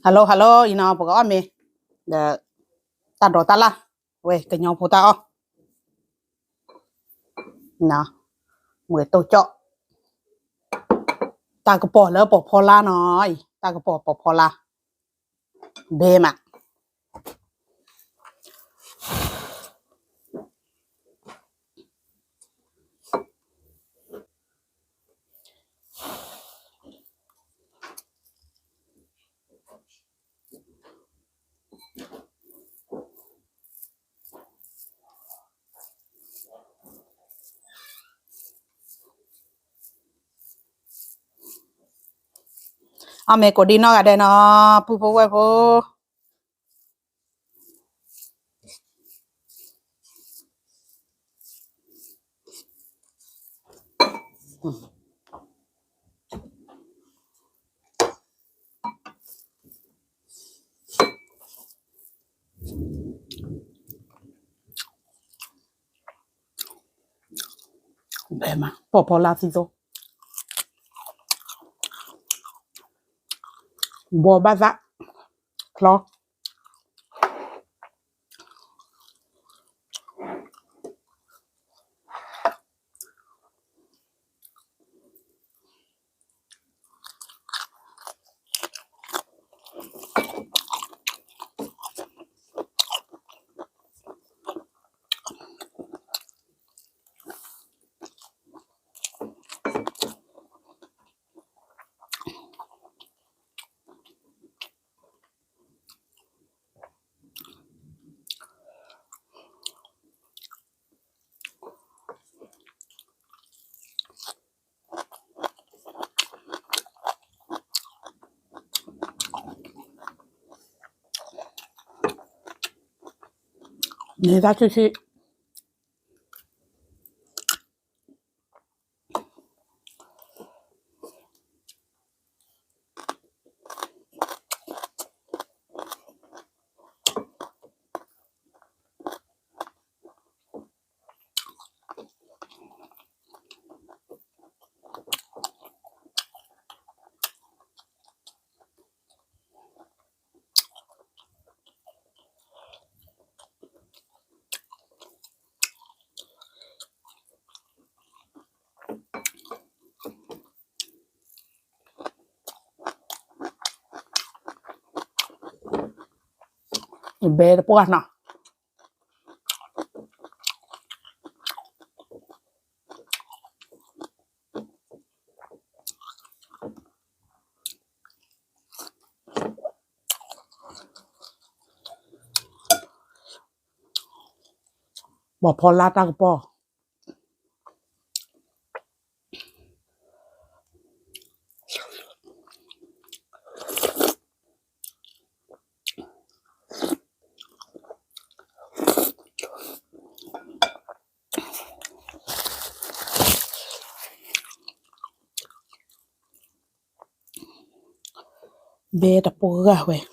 Halo, halo, ina apa kau ame? Da, ta do ta la. Weh, kenyang puta oh. Nè, mười tô chọ. Ta cái bỏ lỡ bỏ phò la nói. Ta cái bỏ phò la. Bê mà. Ame có đi nó ở đây nó. Pu pu quay pu. Bê mà, bỏ phò la thì rồi. Bỏ ba dạ. Klo. Nè ra chứ chứ. Bê đó bố nó. Bỏ phò la ta cái bỏ. Bê đó bố gà weh.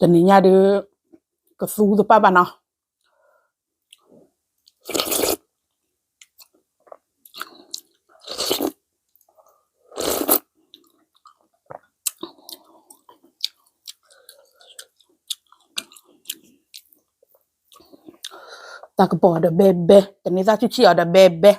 Teninya de kesu tu pa ba nó. ta cái bỏ được bebe cái này ra chi ở được bebe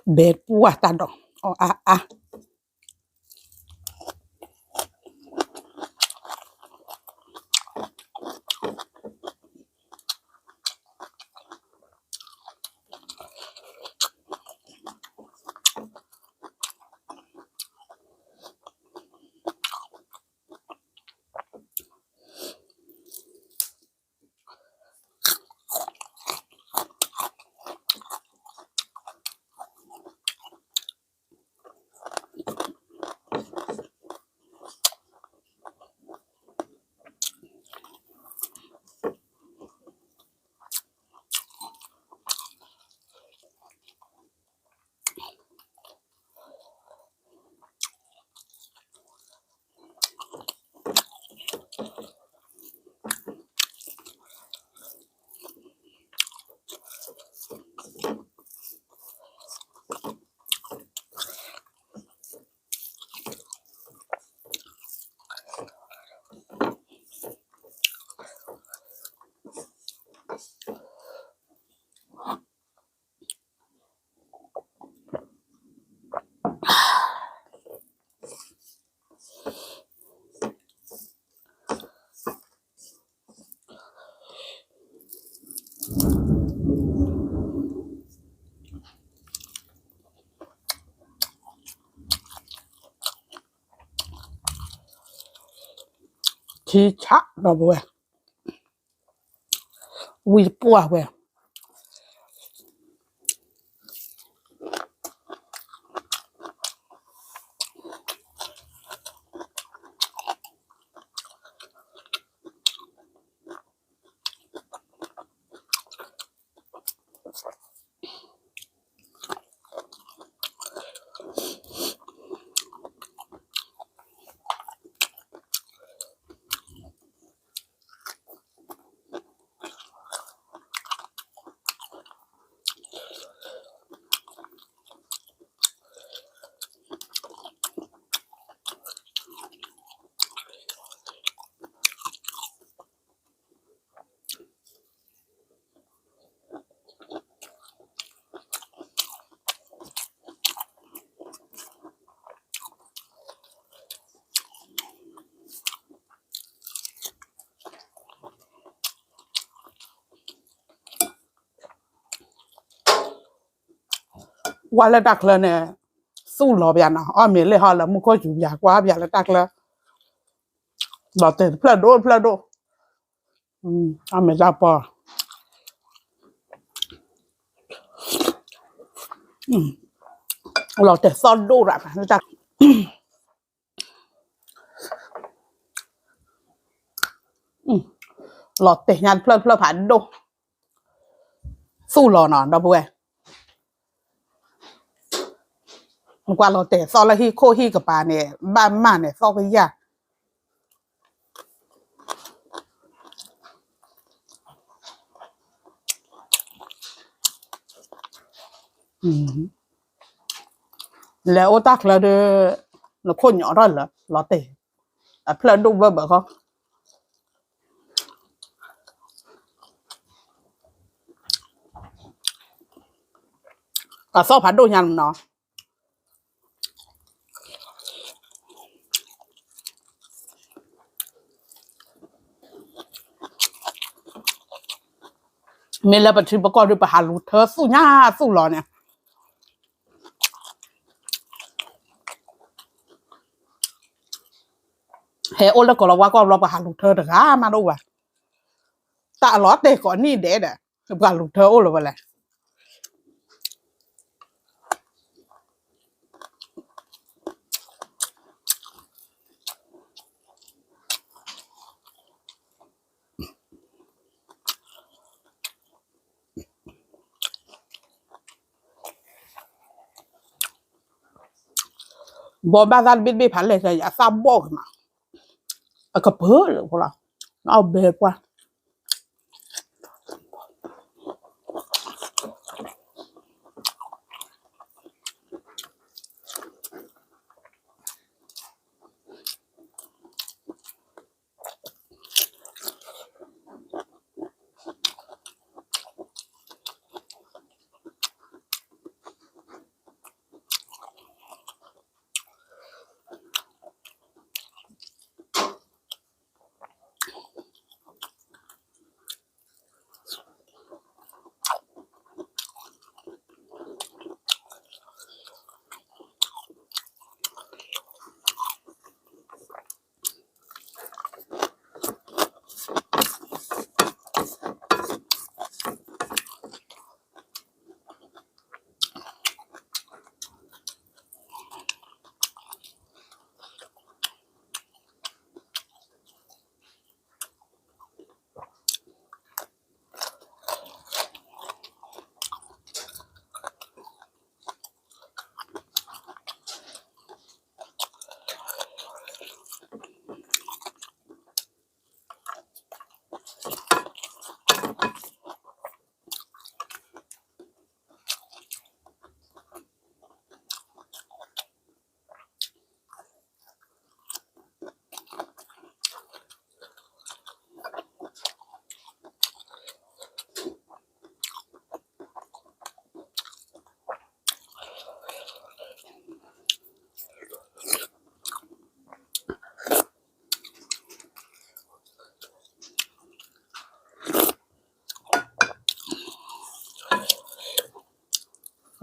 bed puah ta dong oh chi chắc rồi bùa vi puah bùa qua là đặc là nè su lò bia nào ở miền lệ họ là mua coi chủ nhà quá bia là đặc là lò tiền phla đô ở miền la bò lò tiền son đô ra nó đặc lò tiền nhàn phla phản đô su lò nọ đó bùa qua lò tiền son là hi khô hiกับปลาเนี่ยบ้านมาเนี่ยซอกไปยาแล้วตักแล้วเด้อแล้วคนnhỏ đó là lò tiền à phla đô bơ bơ không à sao phản đô nhàn nó mình là bật chim bọc rồi bà hà lụt thơ su nhá su lò nè hệ ô là có là qua qua bà hà lụt thơ được á mà đâu à ตาล้อเตะก่อนนี่เด็ดอ่ะกว่าลูกเธอโอ้หรือเปล่าบอบาซาบิดบิพันเลยใช่ยาซาบอกมาก็เพ้อเลยพวกเราเอาเบ็ดว่า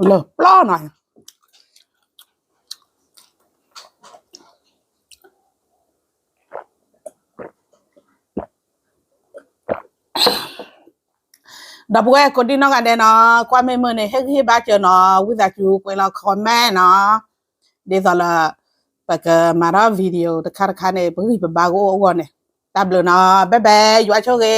เลยปล้อหน่อยดับเบิลคนที่น้องกันเดนความไม่เมื่อเนี่ยเฮ้ยบ้าเจอเนาะวิจารณ์อยู่เวลาคอมแม่เนาะเดี๋ยวละปากมาราวิดีโอตะคาร์คาเนี่ยเพิ่งไปบ้ากูวันเนี่ยตับเลยเนาะบ๊ายบายอยู่อ่ะโชคดี